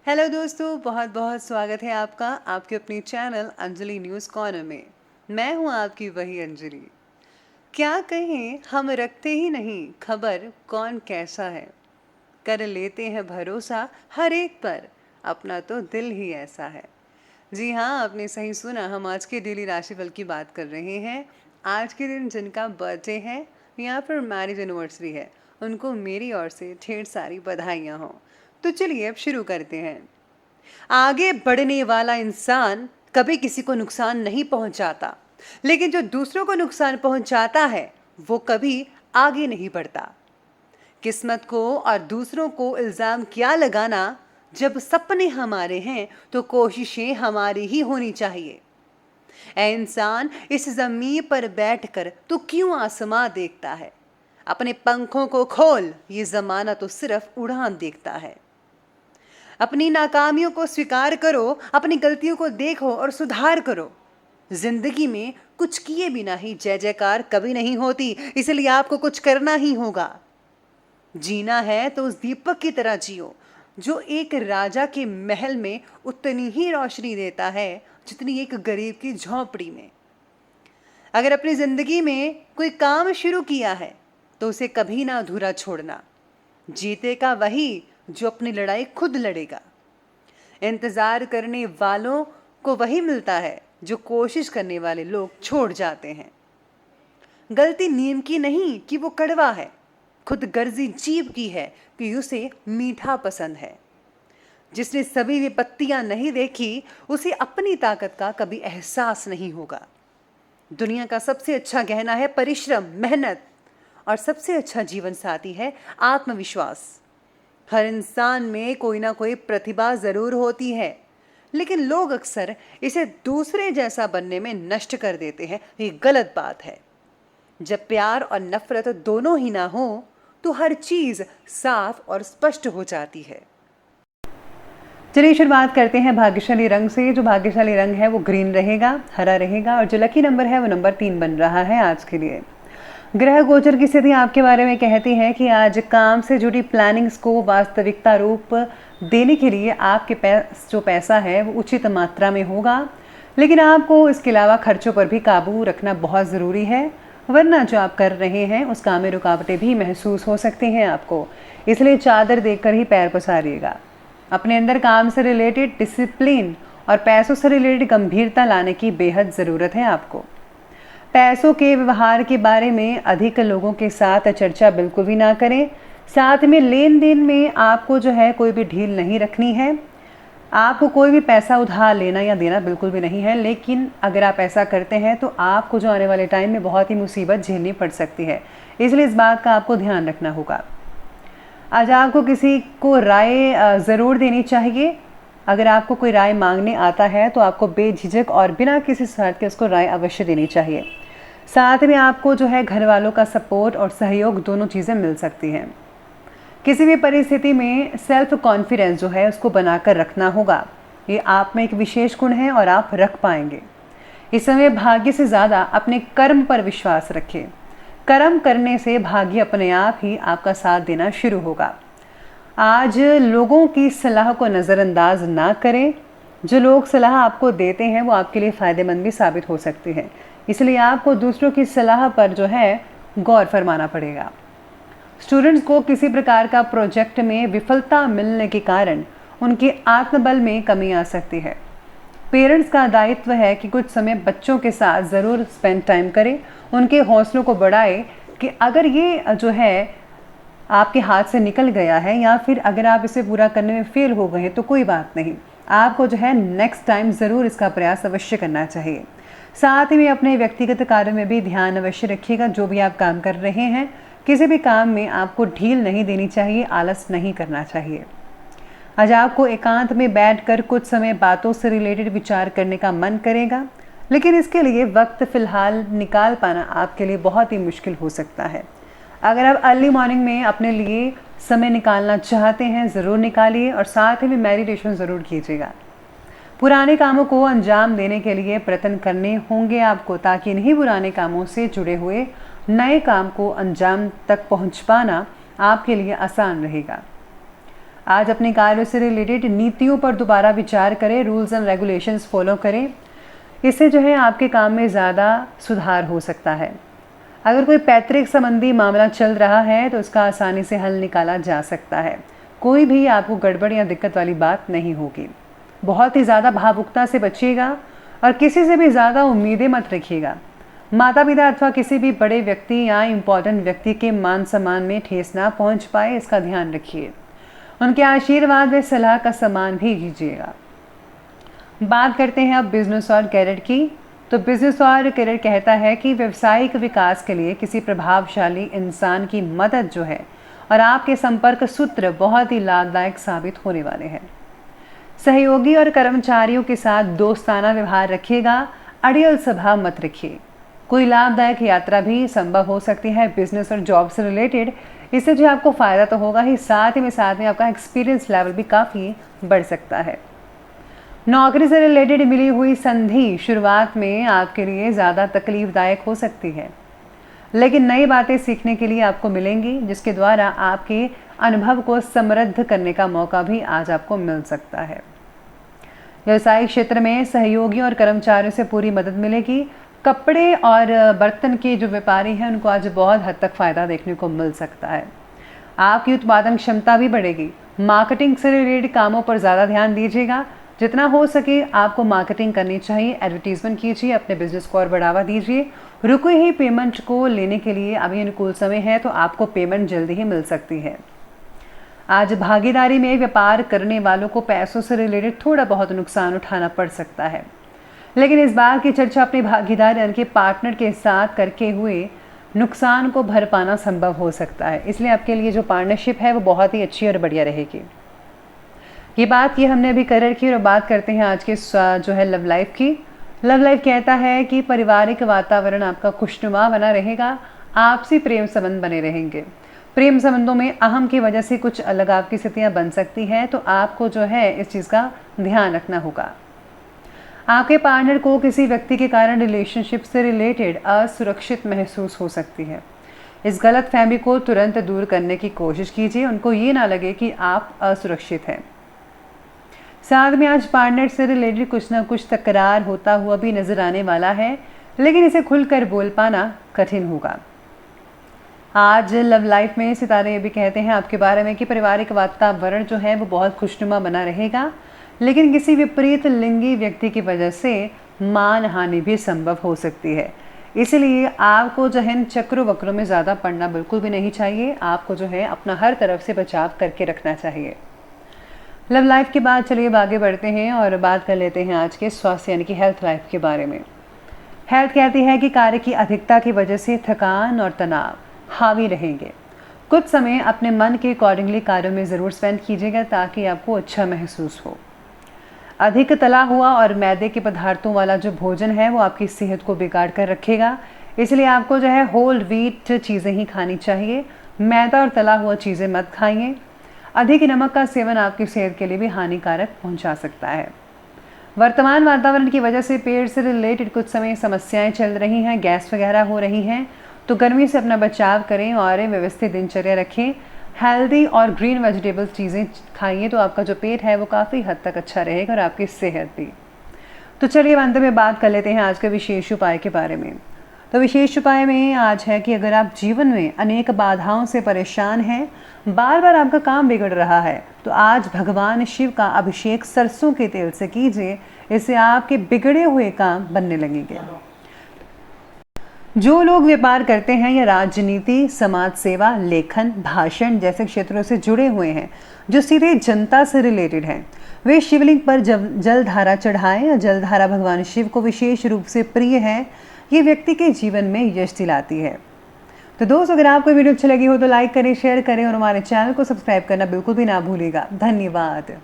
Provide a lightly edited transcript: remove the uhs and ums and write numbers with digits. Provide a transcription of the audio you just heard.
Hello दोस्तों, बहुत बहुत स्वागत है आपका आपके अपने चैनल अंजलि न्यूज़ कॉर्नर में। मैं हूं आपकी वही अंजलि। क्या कहें, हम रखते ही नहीं खबर कौन कैसा है, कर लेते हैं भरोसा हर एक पर, अपना तो दिल ही ऐसा है। जी हाँ, आपने सही सुना। हम आज के डेली राशिफल की बात कर रहे हैं। आज के दिन जिनका बर्थडे है या फिर मैरिज एनिवर्सरी है, उनको मेरी ओर से ढेर सारी बधाइयाँ हों। तो चलिए अब शुरू करते हैं। आगे बढ़ने वाला इंसान कभी किसी को नुकसान नहीं पहुंचाता, लेकिन जो दूसरों को नुकसान पहुंचाता है वो कभी आगे नहीं बढ़ता। किस्मत को और दूसरों को इल्जाम क्या लगाना, जब सपने हमारे हैं तो कोशिशें हमारी ही होनी चाहिए। ऐ इंसान, इस जमीन पर बैठकर तू क्यों आसमां देखता है? अपने पंखों को खोल, ये जमाना तो सिर्फ उड़ान देखता है। अपनी नाकामियों को स्वीकार करो, अपनी गलतियों को देखो और सुधार करो। जिंदगी में कुछ किए बिना ही जय जयकार कभी नहीं होती, इसलिए आपको कुछ करना ही होगा। जीना है तो उस दीपक की तरह जियो, जो एक राजा के महल में उतनी ही रोशनी देता है जितनी एक गरीब की झोंपड़ी में। अगर अपनी जिंदगी में कोई काम शुरू किया है तो उसे कभी ना अधूरा छोड़ना। जीतेगा वही जो अपनी लड़ाई खुद लड़ेगा। इंतजार करने वालों को वही मिलता है जो कोशिश करने वाले लोग छोड़ जाते हैं। गलती नीम की नहीं कि वो कड़वा है, खुद गर्जी जीभ की है कि उसे मीठा पसंद है। जिसने सभी विपत्तियां नहीं देखी, उसे अपनी ताकत का कभी एहसास नहीं होगा। दुनिया का सबसे अच्छा गहना है परिश्रम, मेहनत, और सबसे अच्छा जीवन साथी है आत्मविश्वास। हर इंसान में कोई ना कोई प्रतिभा जरूर होती है, लेकिन लोग अक्सर इसे दूसरे जैसा बनने में नष्ट कर देते हैं। ये गलत बात है। जब प्यार और नफरत दोनों ही ना हो तो हर चीज साफ और स्पष्ट हो जाती है। चलिए शुरुआत करते हैं भाग्यशाली रंग से। जो भाग्यशाली रंग है वो ग्रीन रहेगा, हरा रहेगा, और जो लकी नंबर है वो नंबर 3 बन रहा है आज के लिए। ग्रह गोचर की स्थिति आपके बारे में कहती है कि आज काम से जुड़ी प्लानिंग्स को वास्तविकता रूप देने के लिए आपके पास जो पैसा है वो उचित मात्रा में होगा, लेकिन आपको इसके अलावा खर्चों पर भी काबू रखना बहुत ज़रूरी है, वरना जो आप कर रहे हैं उस काम में रुकावटें भी महसूस हो सकती हैं आपको। इसलिए चादर देखकर ही पैर पसारिएगा। अपने अंदर काम से रिलेटेड डिसिप्लिन और पैसों से रिलेटेड गंभीरता लाने की बेहद ज़रूरत है आपको। पैसों के व्यवहार के बारे में अधिक लोगों के साथ चर्चा बिल्कुल भी ना करें। साथ में लेन देन में आपको जो है कोई भी ढील नहीं रखनी है। आपको कोई भी पैसा उधार लेना या देना बिल्कुल भी नहीं है, लेकिन अगर आप ऐसा करते हैं तो आपको जो आने वाले टाइम में बहुत ही मुसीबत झेलनी पड़ सकती है, इसलिए इस बात का आपको ध्यान रखना होगा। आज आपको किसी को राय ज़रूर देनी चाहिए। अगर आपको कोई राय मांगने आता है तो आपको बेझिझक और बिना किसी शर्त के उसको राय अवश्य देनी चाहिए। साथ में आपको जो है घर वालों का सपोर्ट और सहयोग दोनों चीज़ें मिल सकती हैं। किसी भी परिस्थिति में सेल्फ कॉन्फिडेंस जो है उसको बनाकर रखना होगा। ये आप में एक विशेष गुण है और आप रख पाएंगे। इस समय भाग्य से ज़्यादा अपने कर्म पर विश्वास रखें। कर्म करने से भाग्य अपने आप ही आपका साथ देना शुरू होगा। आज लोगों की सलाह को नज़रअंदाज ना करें। जो लोग सलाह आपको देते हैं वो आपके लिए फ़ायदेमंद भी साबित हो सकती है, इसलिए आपको दूसरों की सलाह पर जो है गौर फरमाना पड़ेगा। स्टूडेंट्स को किसी प्रकार का प्रोजेक्ट में विफलता मिलने के कारण उनके आत्मबल में कमी आ सकती है। पेरेंट्स का दायित्व है कि कुछ समय बच्चों के साथ ज़रूर स्पेंड टाइम करें, उनके हौसलों को बढ़ाएं कि अगर ये जो है आपके हाथ से निकल गया है या फिर अगर आप इसे पूरा करने में फेल हो गए हैं तो कोई बात नहीं, आपको जो है नेक्स्ट टाइम ज़रूर इसका प्रयास अवश्य करना चाहिए। साथ ही में अपने व्यक्तिगत कार्य में भी ध्यान अवश्य रखिएगा। जो भी आप काम कर रहे हैं, किसी भी काम में आपको ढील नहीं देनी चाहिए, आलस नहीं करना चाहिए। आज आपको एकांत में बैठकर कुछ समय बातों से रिलेटेड विचार करने का मन करेगा, लेकिन इसके लिए वक्त फ़िलहाल निकाल पाना आपके लिए बहुत ही मुश्किल हो सकता है। अगर आप अर्ली मॉर्निंग में अपने लिए समय निकालना चाहते हैं ज़रूर निकालिए, और साथ ही में मेडिटेशन ज़रूर कीजिएगा। पुराने कामों को अंजाम देने के लिए प्रयत्न करने होंगे आपको, ताकि इन्हीं पुराने कामों से जुड़े हुए नए काम को अंजाम तक पहुंच पाना आपके लिए आसान रहेगा। आज अपने कार्यों से रिलेटेड नीतियों पर दोबारा विचार करें, रूल्स एंड रेगुलेशंस फॉलो करें। इससे जो है आपके काम में ज़्यादा सुधार हो सकता है। अगर कोई पैतृक संबंधी मामला चल रहा है तो उसका आसानी से हल निकाला जा सकता है। कोई भी आपको गड़बड़ या दिक्कत वाली बात नहीं होगी। बहुत ही ज़्यादा भावुकता से बचिएगा और किसी से भी ज़्यादा उम्मीदें मत रखिएगा। माता पिता अथवा किसी भी बड़े व्यक्ति या इम्पोर्टेंट व्यक्ति के मान सम्मान में ठेस ना पहुंच पाए, इसका ध्यान रखिए। उनके आशीर्वाद व सलाह का सम्मान भी कीजिएगा। बात करते हैं अब बिजनेस और कैरियर की। तो बिजनेस और करियर कहता है कि व्यवसायिक विकास के लिए किसी प्रभावशाली इंसान की मदद जो है और आपके संपर्क सूत्र बहुत ही लाभदायक साबित होने वाले हैं। सहयोगी और कर्मचारियों के साथ दोस्ताना व्यवहार रखिएगा। अड़ियल स्वभाव मत रखिए। कोई लाभदायक यात्रा भी संभव हो सकती है बिजनेस और जॉब से रिलेटेड। इससे जो आपको फ़ायदा तो होगा ही, साथ में आपका एक्सपीरियंस लेवल भी काफ़ी बढ़ सकता है। नौकरी से रिलेटेड मिली हुई संधि शुरुआत में आपके लिए ज़्यादा तकलीफदायक हो सकती है, लेकिन नई बातें सीखने के लिए आपको मिलेंगी, जिसके द्वारा आपके अनुभव को समृद्ध करने का मौका भी आज आपको मिल सकता है। व्यवसायिक क्षेत्र में सहयोगी और कर्मचारियों से पूरी मदद मिलेगी। कपड़े और बर्तन के जो व्यापारी हैं उनको आज बहुत हद तक फ़ायदा देखने को मिल सकता है। आपकी उत्पादन क्षमता भी बढ़ेगी। मार्केटिंग से रिलेटेड कामों पर ज़्यादा ध्यान दीजिएगा। जितना हो सके आपको मार्केटिंग करनी चाहिए, एडवर्टीजमेंट कीजिए, अपने बिजनेस को और बढ़ावा दीजिए। रुकी हुई पेमेंट को लेने के लिए अभी अनुकूल समय है, तो आपको पेमेंट जल्दी ही मिल सकती है। आज भागीदारी में व्यापार करने वालों को पैसों से रिलेटेड थोड़ा बहुत नुकसान उठाना पड़ सकता है, लेकिन इस बार की चर्चा अपनी भागीदार यानी कि पार्टनर के साथ करके हुए नुकसान को भर पाना संभव हो सकता है। इसलिए आपके लिए जो पार्टनरशिप है वो बहुत ही अच्छी और बढ़िया रहेगी। ये बात की हमने अभी करियर की, और बात करते हैं आज के जो है लव लाइफ की। लव लाइफ कहता है कि पारिवारिक वातावरण आपका खुशनुमा बना रहेगा। आपसी प्रेम संबंध बने रहेंगे। प्रेम संबंधों में अहम की वजह से कुछ अलग आपकी स्थितियां बन सकती हैं, तो आपको जो है इस चीज़ का ध्यान रखना होगा। आपके पार्टनर को किसी व्यक्ति के कारण रिलेशनशिप से रिलेटेड असुरक्षित महसूस हो सकती है। इस गलत फहमी को तुरंत दूर करने की कोशिश कीजिए। उनको ये ना लगे कि आप असुरक्षित हैं। साथ में आज पार्टनर से रिलेटेड कुछ ना कुछ तकरार होता हुआ भी नजर आने वाला है, लेकिन इसे खुलकर बोल पाना कठिन होगा। आज लव लाइफ में सितारे ये भी कहते हैं आपके बारे में कि पारिवारिक वातावरण जो है वो बहुत खुशनुमा बना रहेगा, लेकिन किसी विपरीत लिंगी व्यक्ति की वजह से मान हानि भी संभव हो सकती है। इसलिए आपको जो है चक्रों वक्रों में ज़्यादा पड़ना बिल्कुल भी नहीं चाहिए। आपको जो है अपना हर तरफ से बचाव करके रखना चाहिए। लव लाइफ के बाद चलिए अब आगे बढ़ते हैं और बात कर लेते हैं आज के स्वास्थ्य यानी कि हेल्थ लाइफ के बारे में। हेल्थ कहती है कि कार्य की अधिकता की वजह से थकान और तनाव हावी रहेंगे। कुछ समय अपने मन के अकॉर्डिंगली कार्यों में ज़रूर स्पेंड कीजिएगा ताकि आपको अच्छा महसूस हो। अधिक तला हुआ और मैदे के पदार्थों वाला जो भोजन है वो आपकी सेहत को बिगाड़ कर रखेगा। इसलिए आपको जो है होल व्हीट चीज़ें ही खानी चाहिए। मैदा और तला हुआ चीज़ें मत खाइए। अधिक नमक का सेवन आपकी सेहत के लिए भी हानिकारक पहुंचा सकता है। वर्तमान वातावरण की वजह से पेट से रिलेटेड कुछ समय समस्याएं चल रही हैं, गैस वगैरह हो रही हैं, तो गर्मी से अपना बचाव करें और व्यवस्थित दिनचर्या रखें। हेल्दी और ग्रीन वेजिटेबल्स चीज़ें खाइए, तो आपका जो पेट है वो काफ़ी हद तक अच्छा रहेगा और आपकी सेहत भी। तो चलिए अंत में बात कर लेते हैं आज के विशेष उपाय के बारे में। तो विशेष उपाय में आज है कि अगर आप जीवन में अनेक बाधाओं से परेशान हैं, बार बार आपका काम बिगड़ रहा है, तो आज भगवान शिव का अभिषेक सरसों के तेल से कीजिए। इससे आपके बिगड़े हुए काम बनने लगेंगे। जो लोग व्यापार करते हैं या राजनीति, समाज सेवा, लेखन, भाषण जैसे क्षेत्रों से जुड़े हुए हैं, जो सीधे जनता से रिलेटेड हैं, वे शिवलिंग पर जल धारा चढ़ाएं। जल धारा भगवान शिव को विशेष रूप से प्रिय है। ये व्यक्ति के जीवन में यश दिलाती है। तो दोस्तों, अगर आपको वीडियो अच्छी लगी हो तो लाइक करें, शेयर करें और हमारे चैनल को सब्सक्राइब करना बिल्कुल भी ना भूलिएगा। धन्यवाद।